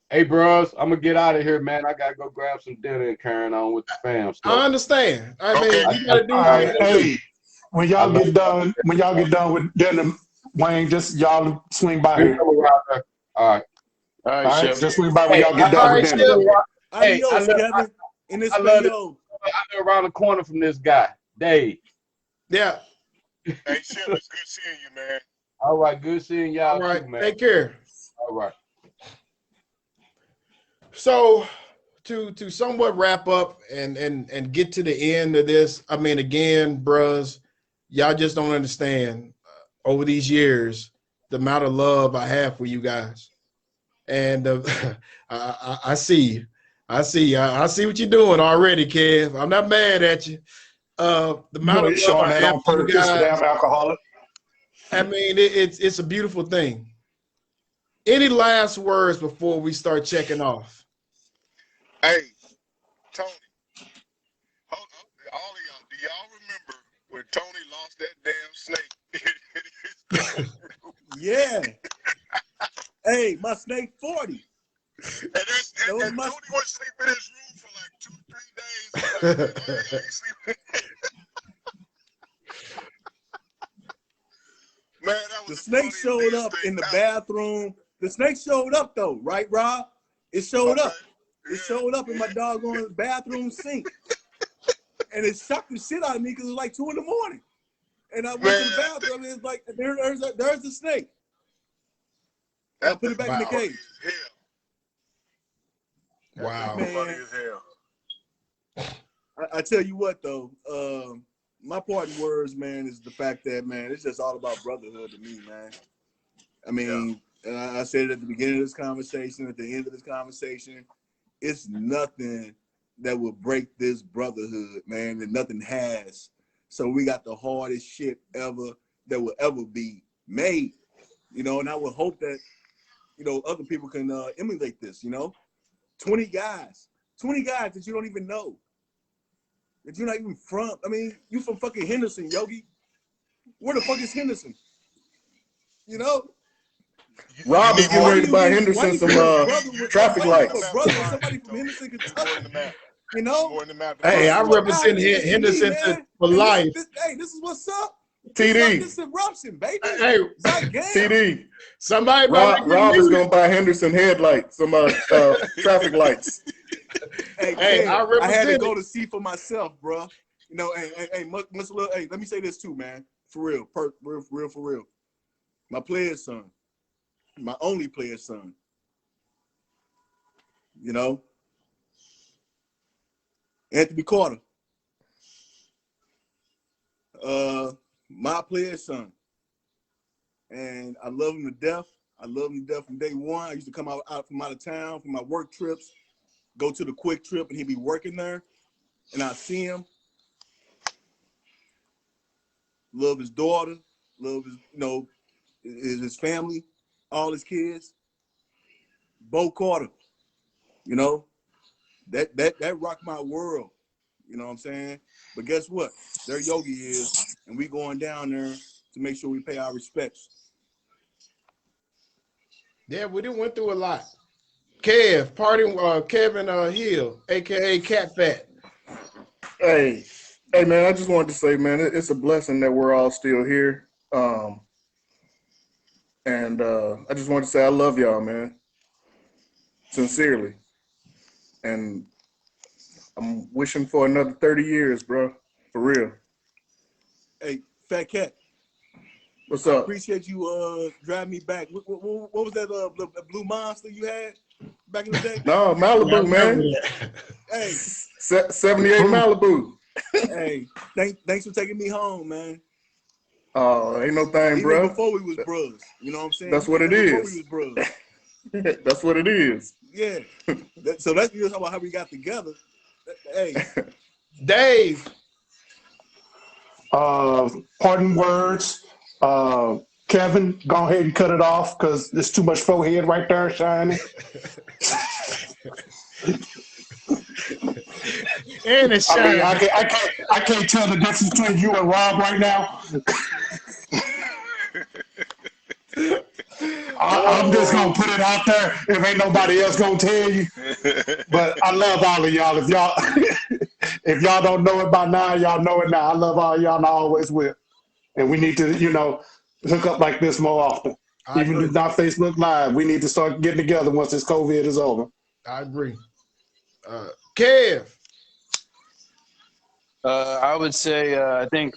S9: Hey, bros, I'm gonna get out of here, man. I gotta go grab some dinner and carry on with the fam stuff.
S1: I understand. I mean, you gotta do.
S4: Hey, when y'all get done with dinner, Wayne, just y'all swing by here.
S9: All right,
S4: just swing by when y'all get done with dinner.
S9: Hey, I live around the corner from this guy, Dave.
S1: Yeah.
S10: Hey, Chip, it's good seeing you, man.
S9: All right, good seeing y'all.
S1: All right,
S9: too, man.
S1: take care.
S9: All right.
S1: So to somewhat wrap up and get to the end of this, I mean, again, bros, y'all just don't understand over these years the amount of love I have for you guys. And I see what you're doing already, Kev. I'm not mad at you. The amount of
S4: You
S1: love
S4: showing
S1: I
S4: that
S1: have
S4: on
S1: for you
S4: purpose,
S1: guys,
S4: damn alcoholic.
S1: I mean, it's a beautiful thing. Any last words before we start checking off?
S10: Hey, Tony, all of y'all, do y'all remember when Tony lost that damn snake?
S3: Yeah. Hey, my snake 40.
S10: And Tony was sleeping in his room for like 2-3 days. Like, man, I ain't sleeping. Man, that was
S3: the snake showed up in the bathroom. The snake showed up though, right, Rob? It showed up. It showed up in my doggone bathroom sink. And it shocked the shit out of me because it was like 2 in the morning. And I went to the bathroom and it's like, there's the snake. I put it back in the cage.
S1: Wow.
S10: Man, funny as hell.
S3: I tell you what though, my parting words, man, is the fact that, man, it's just all about brotherhood to me, man. I mean, and I said it at the beginning of this conversation, at the end of this conversation, it's nothing that will break this brotherhood, man, and nothing has. So we got the hardest shit ever that will ever be made, you know, and I would hope that, you know, other people can emulate this, you know. 20 guys that you don't even know, that you're not even from. I mean, you from fucking Henderson, Yogi. Where the fuck is Henderson? You know?
S8: Rob is getting ready to buy Henderson some traffic lights.
S3: Somebody from Henderson, Kentucky. You know?
S1: Hey, I represent Henderson for life.
S3: Hey, this is what's up.
S8: TD.
S3: This is Eruption, baby.
S1: Hey,
S8: TD.
S1: Somebody
S8: Rob is gonna buy Henderson headlights, some traffic lights.
S3: Hey, I had to go to see for myself, bro. You know, hey, let me say this too, man. For real, for real. My player's son, my only player's son. You know, Anthony Carter. My player's son. And I love him to death. I love him to death from day one. I used to come out from out of town for my work trips, go to the quick trip, and he'd be working there. And I see him. Love his daughter, love his, you know, his family, all his kids. Bo Carter, you know, that rocked my world. You know what I'm saying? But guess what? Their Yogi is, and we going down there to make sure we pay our respects.
S1: Yeah, we done went through a lot. Kevin Hill, aka Cat Fat.
S8: Hey, man, I just wanted to say, man, it's a blessing that we're all still here. And I just wanted to say I love y'all, man. Sincerely. And I'm wishing for another 30 years, bro. For real.
S3: Hey, Fat Cat.
S8: What's up?
S3: I appreciate you driving me back. What was that blue monster you had back in the day?
S8: No, Malibu, man.
S3: Hey.
S8: 78 Malibu.
S3: Hey, thanks for taking me home, man.
S8: Oh, ain't no thing,
S3: Even
S8: bro.
S3: before we was bros. You know what I'm saying?
S8: That's what it is.
S3: Before we was bros.
S8: That's what it is.
S3: Yeah. So that's just how we got together. Hey.
S1: Dave.
S4: Parting words. Kevin, go ahead and cut it off because there's too much forehead right there shining.
S1: And it's shining.
S4: I mean, I can't tell the difference between you and Rob right now. I'm just gonna put it out there if ain't nobody else gonna tell you. But I love all of y'all. If y'all don't know it by now, y'all know it now. I love all y'all and I always will. And we need to, hook up like this more often. Even if not Facebook Live, we need to start getting together once this COVID is over.
S1: I agree. Kev.
S2: I would say I think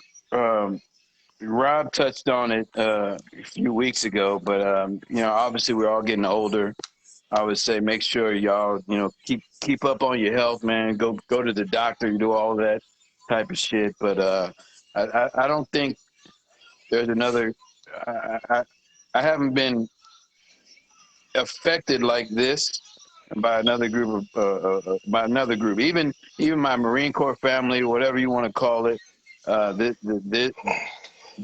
S2: Rob touched on it a few weeks ago, but obviously we're all getting older. I would say make sure y'all keep up on your health, man. Go to the doctor, do all that type of shit. But I don't think there's another. I haven't been affected like this by another group even my Marine Corps family, whatever you want to call it. This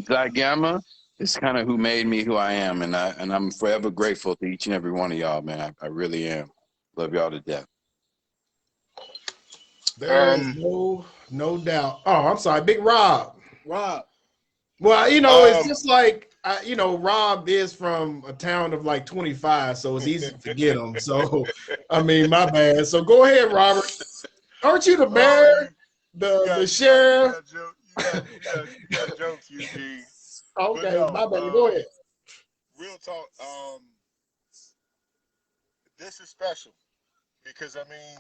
S2: Xi Gamma is kind of who made me who I am, and I'm forever grateful to each and every one of y'all, man. I really am. Love y'all to death.
S1: There is no doubt. Oh, I'm sorry, Big Rob.
S3: Rob.
S1: Well, you know, it's just like you know, Rob is from a town of like 25, so it's easy to get him. So, I mean, my bad. So go ahead, Robert. Aren't you the mayor, the sheriff?
S10: You got jokes, Eugene.
S1: Okay, no, my bad. Go ahead.
S10: Real talk. This is special because I mean,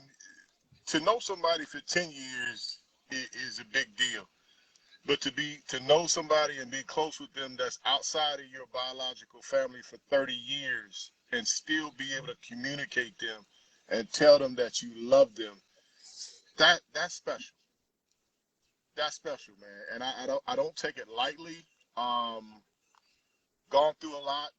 S10: to know somebody for 10 years is a big deal. But to know somebody and be close with them that's outside of your biological family for 30 years and still be able to communicate them and tell them that you love them, that's special. That's special, man. And I don't take it lightly. Gone through a lot.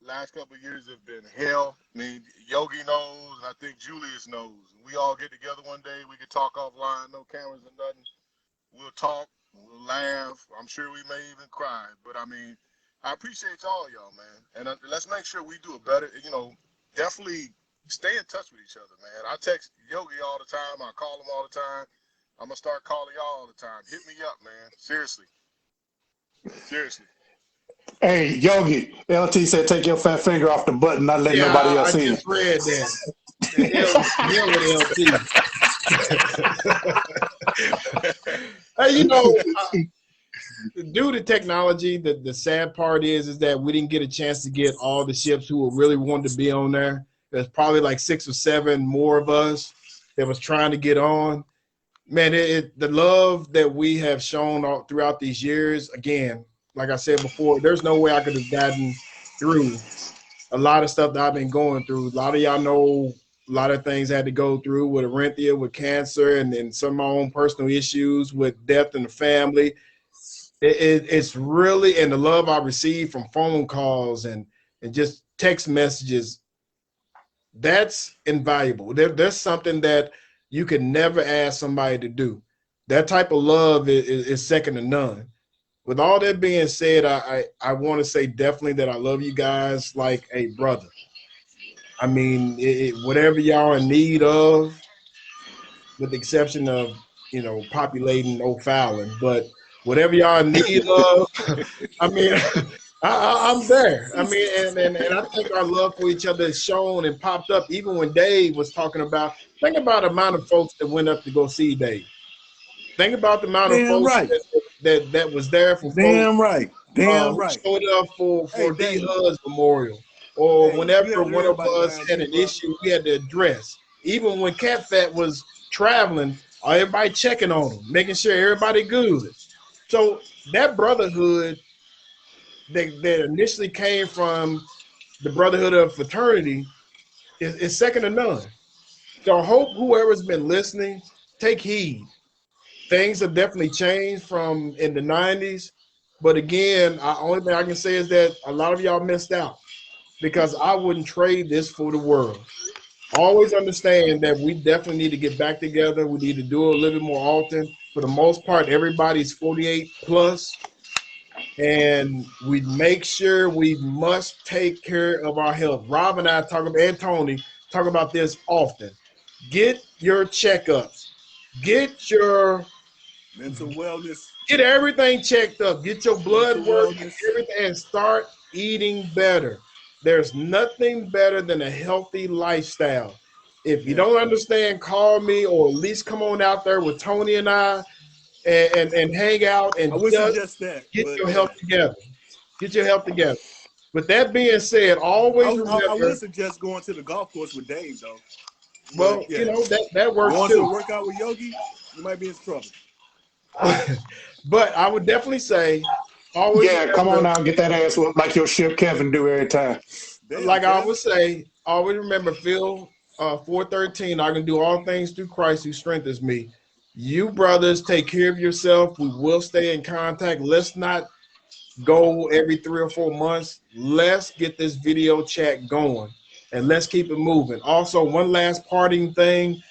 S10: Last couple of years have been hell. I mean, Yogi knows, and I think Julius knows. We all get together one day. We can talk offline, no cameras or nothing. We'll talk. We'll laugh. I'm sure we may even cry. But, I mean, I appreciate all y'all, man. And let's make sure we do a better, you know, definitely stay in touch with each other, man. I text Yogi all the time. I call him all the time. I'm going to start calling y'all all the time. Hit me up, man. Seriously. Seriously.
S4: Hey, Yogi, LT said take your fat finger off the button, not let nobody else in.
S1: I just read that. Hey, you know, due to technology, the sad part is that we didn't get a chance to get all the ships who really wanted to be on there. There's probably like 6 or 7 more of us that was trying to get on. Man, the love that we have shown all throughout these years, again, like I said before, there's no way I could have gotten through a lot of stuff that I've been going through. A lot of y'all know a lot of things I had to go through with Arinthia, with cancer, and then some of my own personal issues with death in the family. It's really, and the love I received from phone calls and just text messages, that's invaluable. There's something that you can never ask somebody to do. That type of love is second to none. With all that being said, I want to say definitely that I love you guys like a brother. I mean, whatever y'all in need of, with the exception of, you know, populating O'Fallon, but whatever y'all in need of, I mean, I'm there. I mean, and I think our love for each other is shown and popped up even when Dave was talking about, think about the amount of folks that went up to go see Dave. Think about the amount of folks that was there for
S3: Damn
S1: folks.
S3: right. Damn right.
S1: Showed up for D. Hud's memorial, or whenever one of us had an issue we had to address. Even when Cat Fat was traveling, everybody checking on him, making sure everybody good. So that brotherhood that initially came from the Brotherhood of Fraternity is second to none. So I hope whoever's been listening, take heed. Things have definitely changed from in the 90s. But again, the only thing I can say is that a lot of y'all missed out, because I wouldn't trade this for the world. Always understand that we definitely need to get back together. We need to do it a little bit more often. For the most part, everybody's 48 plus. And we make sure we must take care of our health. Rob and I talk about, and Tony talk about this often. Get your checkups. Get your
S3: mental wellness.
S1: Get everything checked up. Get your blood work, everything, and start eating better. There's nothing better than a healthy lifestyle. If you don't understand, call me, or at least come on out there with Tony and I and hang out and just get your health together. Get your health together. With that being said, always remember.
S3: I would suggest going to the golf course with Dave, though.
S1: Well, you know, that works
S3: going
S1: too.
S3: Going to work out with Yogi, you might be in trouble.
S1: But I would definitely say, always
S4: come on now, get that ass like your ship Kevin do every time.
S1: Like I would say, always remember, Phil 4:13, I can do all things through Christ who strengthens me. You brothers take care of yourself. We will stay in contact. Let's not goal every 3 or 4 months. Let's get this video chat going and let's keep it moving. Also, one last parting thing.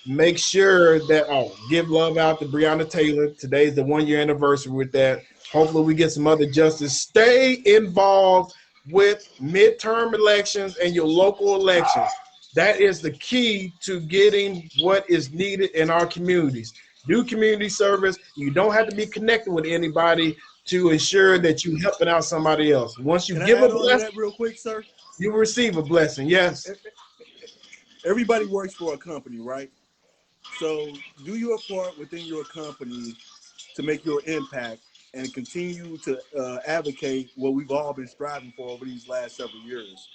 S1: Make sure that, give love out to Breonna Taylor. Today's the 1-year anniversary with that. Hopefully we get some other justice. Stay involved with midterm elections and your local elections. That is the key to getting what is needed in our communities. Do community service. You don't have to be connected with anybody to ensure that you're helping out somebody else. Once you give a blessing,
S3: that real quick, sir?
S1: You receive a blessing. Yes.
S3: Everybody works for a company, right? So do your part within your company to make your impact and continue to advocate what we've all been striving for over these last several years.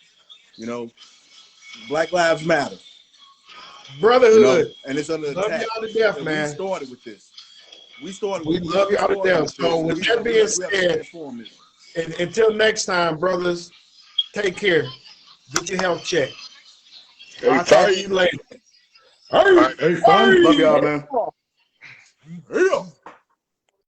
S3: You know, Black Lives Matter.
S1: Brotherhood.
S3: You know, and it's under
S1: love
S3: attack.
S1: y'all to death,
S3: and
S1: man.
S3: We started with this. We
S1: love y'all to death. So with that being said, and until next time, brothers, take care. Get your health checked. I'll talk to you later.
S8: Hey, fun. Love y'all, man.
S3: Yeah.